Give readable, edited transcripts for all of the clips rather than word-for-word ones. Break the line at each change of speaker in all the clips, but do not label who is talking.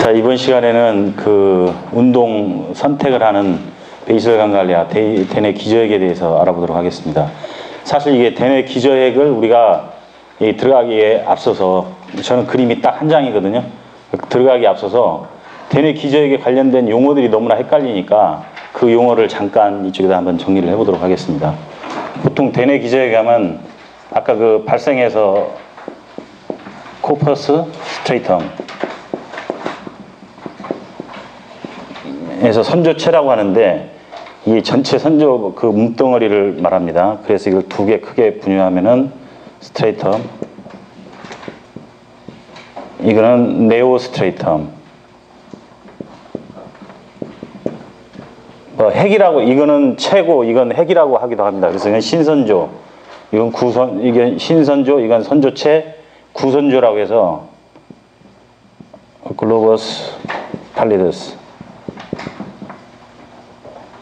자, 이번 시간에는 그 운동 선택을 하는 베이설 강갈리아 대뇌 기저핵에 대해서 알아보도록 하겠습니다. 사실 이게 대뇌 기저핵을 우리가 들어가기에 앞서서, 저는 그림이 딱 한 장이거든요. 들어가기에 앞서서 대뇌 기저핵에 관련된 용어들이 너무나 헷갈리니까 그 용어를 잠깐 이쪽에다 한번 정리를 해보도록 하겠습니다. 보통 대뇌 기저핵 하면 아까 그 발생에서 코퍼스 스트레이텀 에서 선조체라고 하는데, 이 전체 선조 그 몸덩어리를 말합니다. 그래서 이걸 두 개 크게 분류하면은 스트레이텀, 이거는 네오 스트레이텀. 핵이라고, 이거는 최고, 이건 핵이라고 하기도 합니다. 그래서 이건 신선조, 이건 구선, 이게 신선조, 이건 선조체, 구선조라고 해서 글로버스 팔리더스,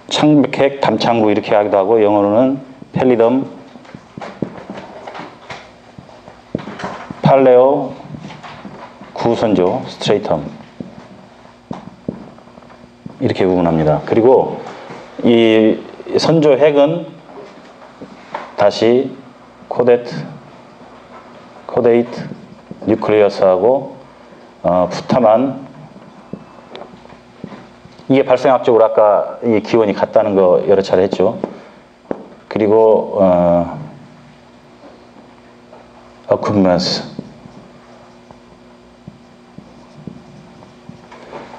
창백핵, 담창구 이렇게 하기도 하고, 영어로는 펠리덤, 팔레오, 구선조, 스트레이텀 이렇게 구분합니다. 그리고 이 선조 핵은 다시 코데이트 뉴클리어스하고 부타만, 이게 발생학적으로 아까 이 기원이 같다는 거 여러 차례 했죠. 그리고 어쿠먼스.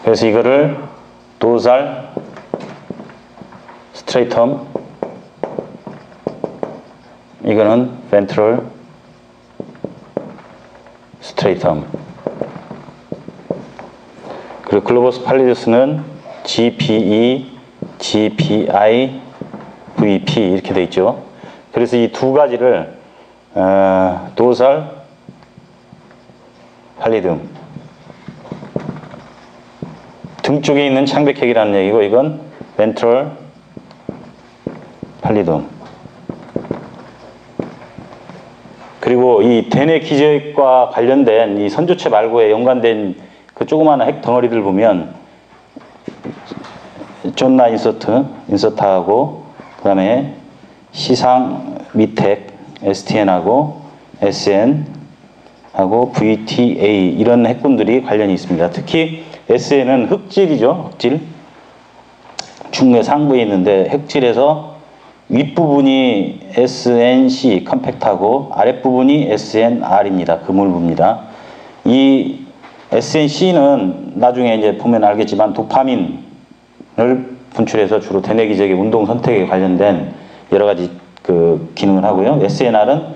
그래서 이거를 도살 스트레이텀, 이거는 벤트럴 스트레이텀, 그리고 글로버스 팔리더스는 GPE, GPI, VP 이렇게 되어 있죠. 그래서 이 두 가지를 도살 팔리듬, 등 쪽에 있는 창백핵이라는 얘기고, 이건 벤트럴 팔리듬. 그리고 이 대뇌 기저핵과 관련된 이 선조체 말고에 연관된 그 조그마한 핵 덩어리들 보면 존나 인서트하고, 그 다음에 시상 미텍 STN하고 SN하고 VTA 이런 핵군들이 관련이 있습니다. 특히 SN은 흑질이죠. 흑질. 중뇌 상부에 있는데, 흑질에서 윗부분이 SNC 컴팩트하고 아랫부분이 SNR입니다. 그물부입니다. 이 SNC는 나중에 이제 보면 알겠지만 도파민을 분출해서 주로 대뇌 기저핵 운동 선택에 관련된 여러 가지 그 기능을 하고요. SNR은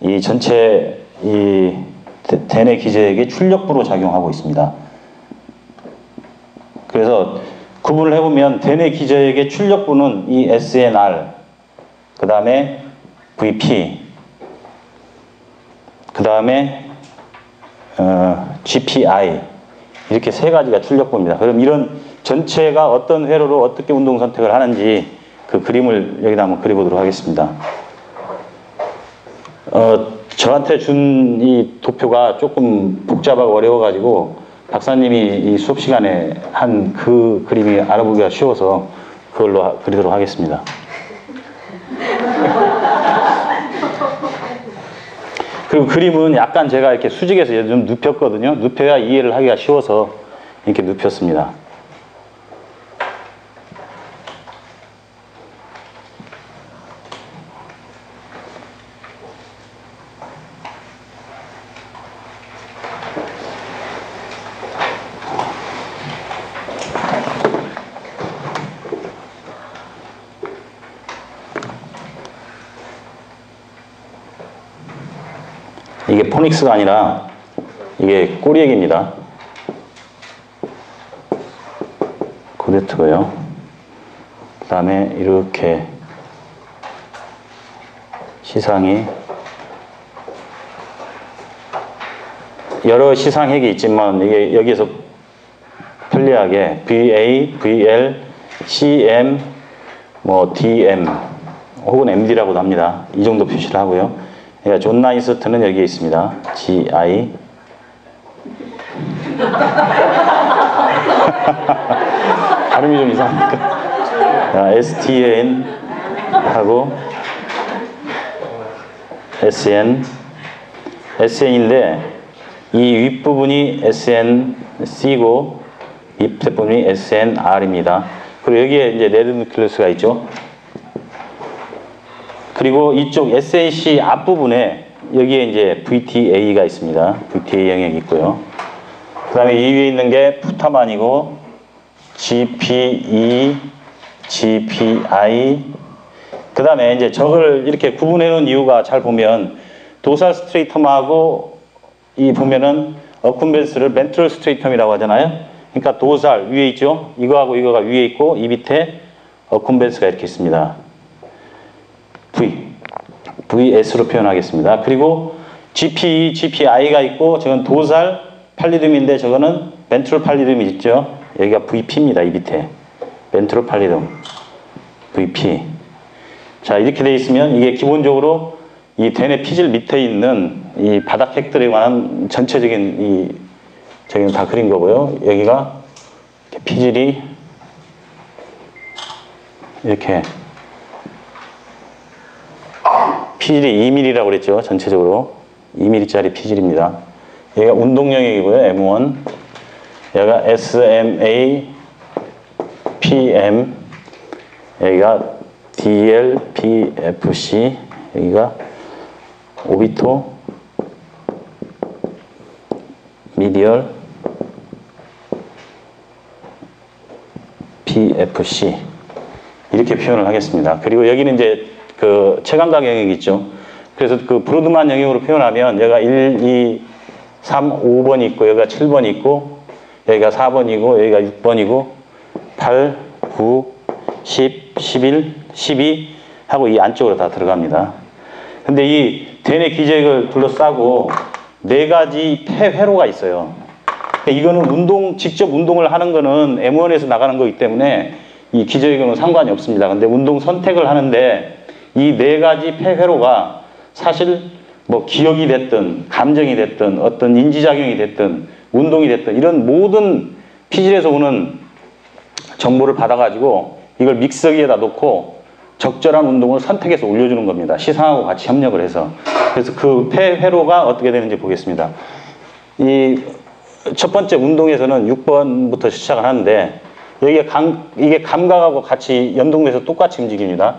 이 전체 이 대뇌 기저핵의 출력부로 작용하고 있습니다. 그래서 구분을 해보면 대뇌 기저핵의 출력부는 이 SNR, 그 다음에 VP, 그 다음에 GPI, 이렇게 세 가지가 출력부입니다. 그럼 이런 전체가 어떤 회로로 어떻게 운동 선택을 하는지 그 그림을 여기다 한번 그려보도록 하겠습니다. 저한테 준 이 도표가 조금 복잡하고 어려워가지고 박사님이 이 수업 시간에 한 그 그림이 알아보기가 쉬워서 그걸로 그리도록 하겠습니다. 그리고 그림은 약간 제가 이렇게 수직해서 좀 눕혔거든요. 눕혀야 이해를 하기가 쉬워서 이렇게 눕혔습니다. 이게 포닉스가 아니라 이게 꼬리액입니다. 코데트고요. 그 다음에 이렇게 시상이, 여러 시상핵이 있지만 이게 여기에서 편리하게 VA, VL, CM, 뭐 DM 혹은 MD라고도 합니다. 이 정도 표시를 하고요. 그러니까 존 나이스트는 여기에 있습니다. GI 발음이 좀 이상하니까. STN 하고 SN인데 이 윗부분이 SNC고 밑에 부분이 SNR입니다. 그리고 여기에 이제 레드 누클레우스가 있죠. 그리고 이쪽 SNC 앞부분에 여기에 이제 VTA가 있습니다. VTA 영역이 있고요. 그 다음에 이 위에 있는 게 푸타만이고 GPE, GPI. 그 다음에 이제 저걸 이렇게 구분해 놓은 이유가 잘 보면 도살 스트레이텀하고 이 보면은 어쿰벤스를 멘트럴 스트레이텀이라고 하잖아요. 그러니까 도살 위에 있죠. 이거하고 이거가 위에 있고 이 밑에 어쿰벤스가 이렇게 있습니다. VS로 표현하겠습니다. 그리고 GPE, GPI가 있고 저건 도살 팔리듬인데 저거는 멘트럴 팔리듬이 있죠. 여기가 VP입니다. 이 밑에 멘트럴 팔리듬 VP. 자, 이렇게 되어 있으면 이게 기본적으로 이 대뇌 피질 밑에 있는 이 바닥 핵들에 관한 전체적인 이 저기는 다 그린 거고요. 여기가 이렇게 피질이 이렇게 피질이 2mm라고 그랬죠. 전체적으로 2mm짜리 피질입니다. 여기가 운동 영역이고요. M1. 여기가 SMA, PM. 여기가 DL, PFC. 여기가 오비토, 미디얼, PFC. 이렇게 표현을 하겠습니다. 그리고 여기는 이제 그 체감각 영역이 있죠. 그래서 그 브로드만 영역으로 표현하면 여기가 1, 2, 3, 5번이 있고 여기가 7번이 있고 여기가 4번이고 여기가 6번이고 8, 9, 10, 11, 12 하고 이 안쪽으로 다 들어갑니다. 근데 이 대뇌 기저핵을 둘러싸고 4가지 폐회로가 있어요. 이거는 직접 운동을 하는 거는 M1에서 나가는 거기 때문에 이 기저핵과는 상관이 없습니다. 근데 운동 선택을 하는데 이 4가지 폐회로가 사실 뭐 기억이 됐든 감정이 됐든 어떤 인지작용이 됐든 운동이 됐든 이런 모든 피질에서 오는 정보를 받아가지고 이걸 믹서기에다 놓고 적절한 운동을 선택해서 올려주는 겁니다. 시상하고 같이 협력을 해서. 그래서 그 폐회로가 어떻게 되는지 보겠습니다. 이 첫 번째 운동에서는 6번부터 시작을 하는데 여기에 이게 감각하고 같이 연동돼서 똑같이 움직입니다.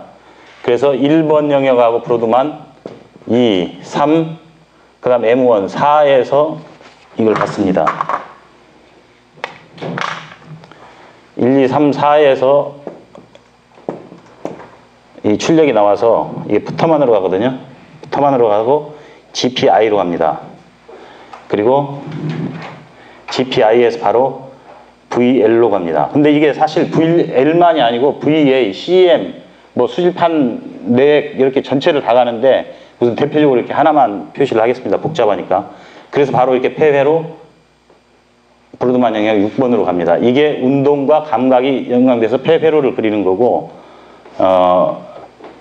그래서 1번 영역하고 브로드만 2, 3, 그 다음 M1, 4에서 이걸 받습니다. 1, 2, 3, 4에서 이 출력이 나와서 이게 푸터만으로 가거든요. 푸터만으로 가고 GPI로 갑니다. 그리고 GPI에서 바로 VL로 갑니다. 근데 이게 사실 VL만이 아니고 VA, CM, 뭐 수질판 내 이렇게 전체를 다 가는데 무슨 대표적으로 이렇게 하나만 표시를 하겠습니다. 복잡하니까. 그래서 바로 이렇게 폐회로 브로드만 영역 6번으로 갑니다. 이게 운동과 감각이 연관돼서 폐회로를 그리는 거고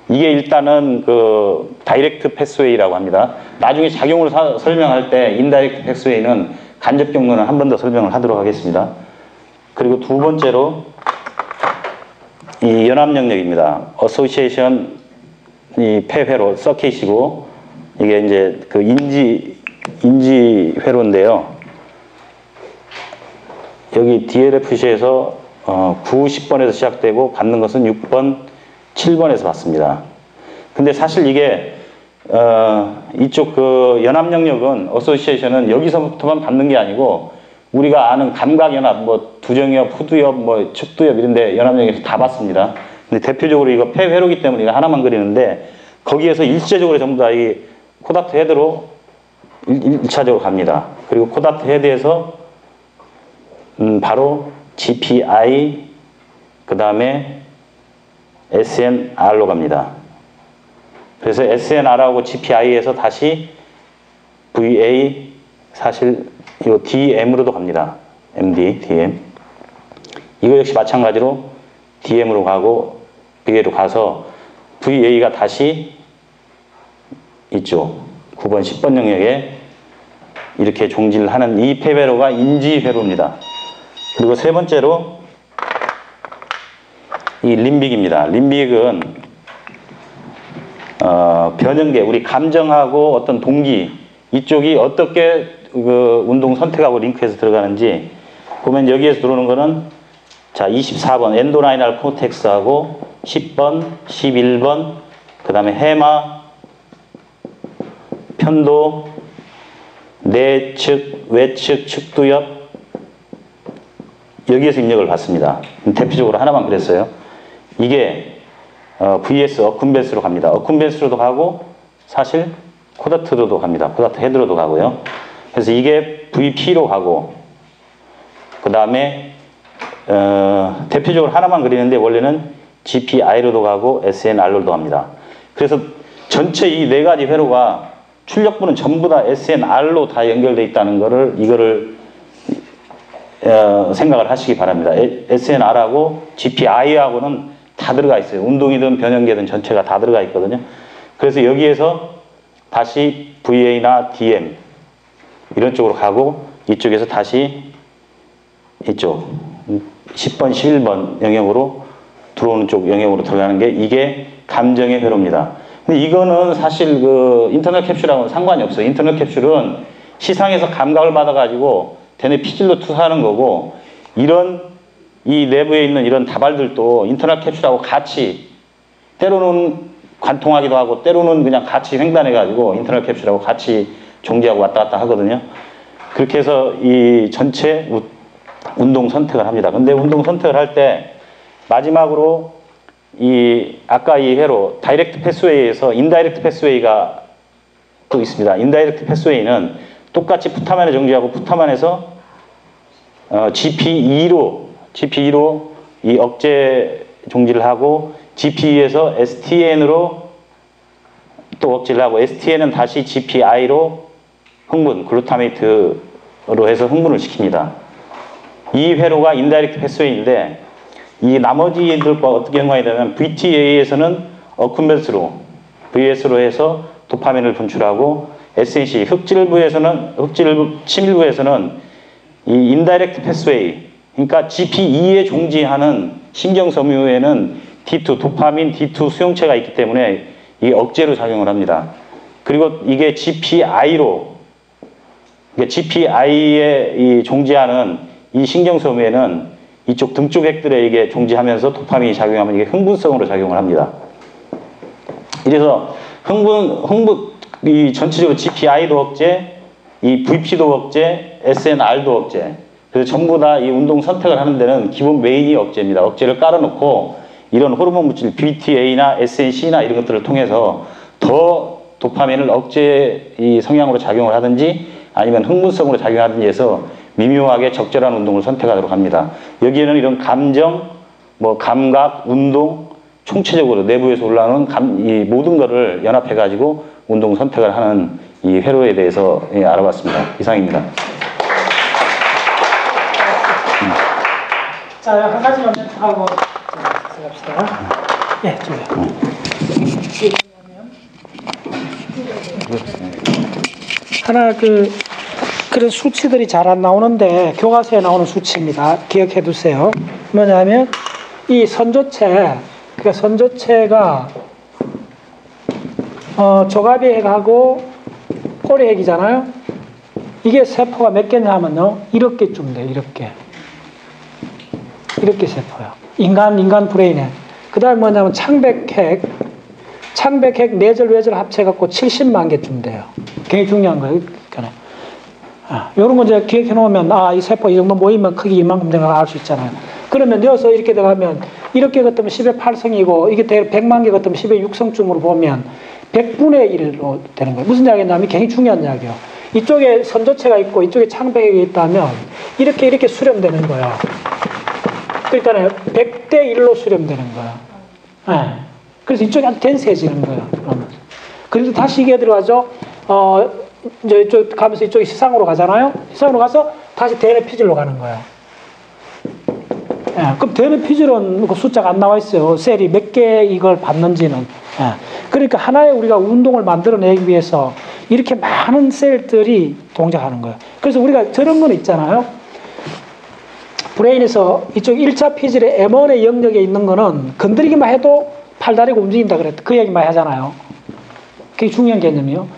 이게 일단은 그 다이렉트 패스웨이라고 합니다. 나중에 작용을 설명할 때 인다이렉트 패스웨이는 간접 경로는 한 번 더 설명을 하도록 하겠습니다. 그리고 두 번째로 이 연합 영역입니다. 어소시에이션 이 폐회로 서킷이고 이게 이제 그 인지 회로인데요. 여기 DLFC에서 9, 10번에서 시작되고 받는 것은 6번, 7번에서 받습니다. 근데 사실 이게 이쪽 그 연합 영역은 어소시에이션은 여기서부터만 받는 게 아니고 우리가 아는 감각연합, 뭐 두정엽, 후두엽, 뭐 측두엽 이런데 연합 영역에서 다 받습니다. 근데 대표적으로 이거 폐회로기 때문에 이거 하나만 그리는데 거기에서 일체적으로 전부 다 이 코다트 헤드로 1차적으로 갑니다. 그리고 코다트 헤드에서 바로 GPI 그 다음에 SNR로 갑니다. 그래서 SNR하고 GPI에서 다시 VA 사실 이 DM으로도 갑니다. MD, DM. 이거 역시 마찬가지로 DM으로 가고 VA로 가서 VA가 다시 있죠. 9번, 10번 영역에 이렇게 종질을 하는 이 폐회로가 인지회로입니다. 그리고 세 번째로 이 림빅입니다. 림빅은 변형계, 우리 감정하고 어떤 동기 이쪽이 어떻게 그 운동 선택하고 링크해서 들어가는지 보면 여기에서 들어오는 거는 자 24번 엔도라이널 코텍스하고 10번, 11번 그 다음에 해마, 편도, 내측, 외측, 측두엽 여기에서 입력을 받습니다. 대표적으로 하나만 그랬어요. 이게 VS 어쿰벤스로 갑니다. 어쿰벤스로도 가고 사실 코다트로도 갑니다. 코다트 헤드로도 가고요. 그래서 이게 VP로 가고 그 다음에 대표적으로 하나만 그리는데 원래는 GPI로도 가고 SNR로도 합니다. 그래서 전체 이 네 가지 회로가 출력부는 전부 다 SNR로 다 연결되어 있다는 거를 이거를 생각을 하시기 바랍니다. SNR하고 GPI하고는 다 들어가 있어요. 운동이든 변형계든 전체가 다 들어가 있거든요. 그래서 여기에서 다시 VA나 DM 이런 쪽으로 가고 이쪽에서 다시 이쪽 10번, 11번 영역으로 들어오는 쪽 영역으로 들어가는 게 이게 감정의 회로입니다. 근데 이거는 사실 그 인터널 캡슐하고는 상관이 없어요. 인터널 capsule은 시상에서 감각을 받아가지고 대뇌 피질로 투사하는 거고 이런 이 내부에 있는 이런 다발들도 인터널 캡슐하고 같이 때로는 관통하기도 하고 때로는 그냥 같이 횡단해가지고 인터널 캡슐하고 같이 종지하고 왔다 갔다 하거든요. 그렇게 해서 이 전체 운동 선택을 합니다. 근데 운동 선택을 할 때 마지막으로 이 아까 이 회로 다이렉트 패스웨이에서 인다이렉트 패스웨이가 또 있습니다. 인다이렉트 패스웨이는 똑같이 푸타만에 정지하고 푸타만에서 GP2로 이 억제 종지를 하고 GP2에서 STN으로 또 억제를 하고 STN은 다시 GPI로 흥분, 글루타메이트로 해서 흥분을 시킵니다. 이 회로가 인다이렉트 패스웨이인데 이 나머지들과 어떻게 연관이 되면 VTA에서는 어쿰벤스로 VS로 해서 도파민을 분출하고 SNC 흑질부 치밀부에서는 이 인다이렉트 패스웨이 그러니까 GP2에 종지하는 신경섬유에는 D2 도파민 D2 수용체가 있기 때문에 이 억제로 작용을 합니다. 그리고 이게 GPI에 이 종지하는 이 신경섬유에는 이쪽 등쪽 액들에 이게 종지하면서 도파민이 작용하면 이게 흥분성으로 작용을 합니다. 이래서 이 전체적으로 GPI도 억제, 이 VP도 억제, SNR도 억제. 그래서 전부 다 이 운동 선택을 하는 데는 기본 메인이 억제입니다. 억제를 깔아놓고 이런 호르몬 물질 BTA나 SNC나 이런 것들을 통해서 더 도파민을 억제 이 성향으로 작용을 하든지 아니면 흥분성으로 작용하든지 해서 미묘하게 적절한 운동을 선택하도록 합니다. 여기에는 이런 감정, 감각, 운동, 총체적으로 내부에서 올라오는 이 모든 것을 연합해가지고 운동 선택을 하는 이 회로에 대해서 알아봤습니다. 이상입니다.
자, 한 가지만 멘트하고 시작합시다. 예, 좋아요. 하나 그런 수치들이 잘 안 나오는데 교과서에 나오는 수치입니다. 기억해 두세요. 뭐냐면 이 선조체, 그러니까 선조체가 조갑이핵하고 포리핵이잖아요. 이게 세포가 몇 개냐면요, 이렇게쯤 돼, 이렇게 세포요. 인간 브레인에. 그 다음에 뭐냐면 창백핵 내절 외절 합쳐갖고 70만 개쯤 돼요. 굉장히 중요한 거예요. 이런 거 이제 기억해 놓으면, 이 세포 이 정도 모이면 크기 이만큼 되는 걸 알 수 있잖아요. 그러면 여기서 이렇게 들어가면, 이렇게 같으면 10의 8성이고, 이게 100만 개 같으면 10의 6성쯤으로 보면, 100분의 1로 되는 거예요. 무슨 이야기냐면 굉장히 중요한 이야기예요. 이쪽에 선조체가 있고, 이쪽에 창백이 있다면, 이렇게 수렴되는 거예요. 그러니까 100대 1로 수렴되는 거예요. 네. 그래서 이쪽이 아주 덴스해지는 거예요. 그래서 다시 이게 들어가죠. 이제 이쪽 가면서 이쪽이 시상으로 가잖아요. 시상으로 가서 다시 대뇌 피질로 가는 거예요. 예, 그럼 대뇌 피질은 그 숫자가 안 나와 있어요. 셀이 몇 개 이걸 받는지는. 예, 그러니까 하나의 우리가 운동을 만들어내기 위해서 이렇게 많은 셀들이 동작하는 거예요. 그래서 우리가 저런 건 있잖아요. 브레인에서 이쪽 1차 피질의 M1의 영역에 있는 거는 건드리기만 해도 팔다리가 움직인다 그랬다. 그 얘기 많이 하잖아요. 그게 중요한 개념이요.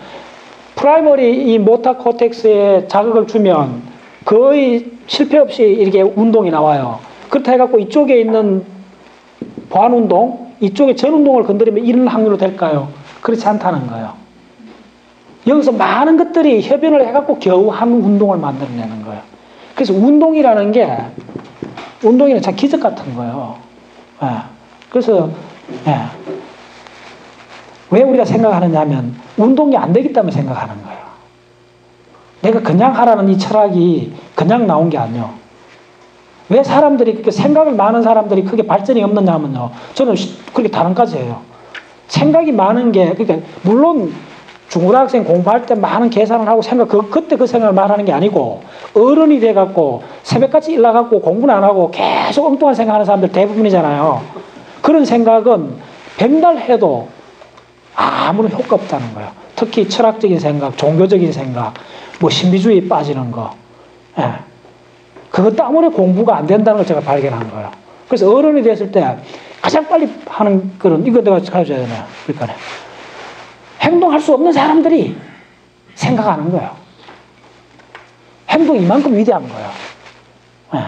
프라이머리 이 모터 코텍스에 자극을 주면 거의 실패 없이 이렇게 운동이 나와요. 그렇다 해갖고 이쪽에 있는 보안 운동, 이쪽에 전 운동을 건드리면 이런 확률로 될까요? 그렇지 않다는 거예요. 여기서 많은 것들이 협연을 해갖고 겨우 한 운동을 만들어내는 거예요. 그래서 운동이라는 참 기적 같은 거예요. 예. 그래서, 예. 왜 우리가 생각하느냐 하면, 운동이 안 되기 때문에 생각하는 거예요. 내가 그냥 하라는 이 철학이 그냥 나온 게 아니에요. 왜 사람들이, 그렇게 생각을 많은 사람들이 크게 발전이 없느냐 하면요. 저는 그렇게 다른까지예요. 생각이 많은 게, 그러니까, 물론, 중고등학생 공부할 때 많은 계산을 하고 그때 그 생각을 말하는 게 아니고, 어른이 돼갖고, 새벽까지 일나갖고 공부는 안 하고 계속 엉뚱한 생각하는 사람들 대부분이잖아요. 그런 생각은 백날 해도 아무런 효과 없다는 거예요. 특히 철학적인 생각, 종교적인 생각, 뭐 신비주의에 빠지는 거. 예. 그것도 아무리 공부가 안 된다는 걸 제가 발견한 거예요. 그래서 어른이 됐을 때 가장 빨리 하는 거는 이거 내가 가져야 되나요? 그러니까 행동할 수 없는 사람들이 생각하는 거예요. 행동이 이만큼 위대한 거예요. 예.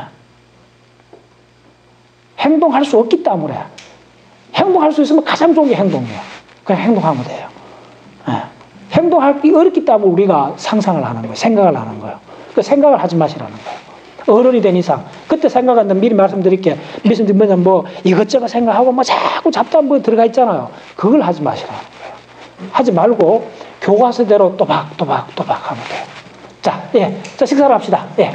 행동할 수 없기 때문에 행동할 수 있으면 가장 좋은 게 행동이에요. 그냥 행동하면 돼요. 예. 행동하기 어렵기 때문에 우리가 상상을 하는 거예요. 생각을 하는 거예요. 그 생각을 하지 마시라는 거예요. 어른이 된 이상. 그때 생각한다 미리 말씀드릴게. 무슨 뭐냐 이것저것 생각하고 뭐 자꾸 잡담 들어가 있잖아요. 그걸 하지 마시라는 거예요. 하지 말고 교과서대로 또박 하면 돼요. 자, 예. 자, 식사를 합시다. 예.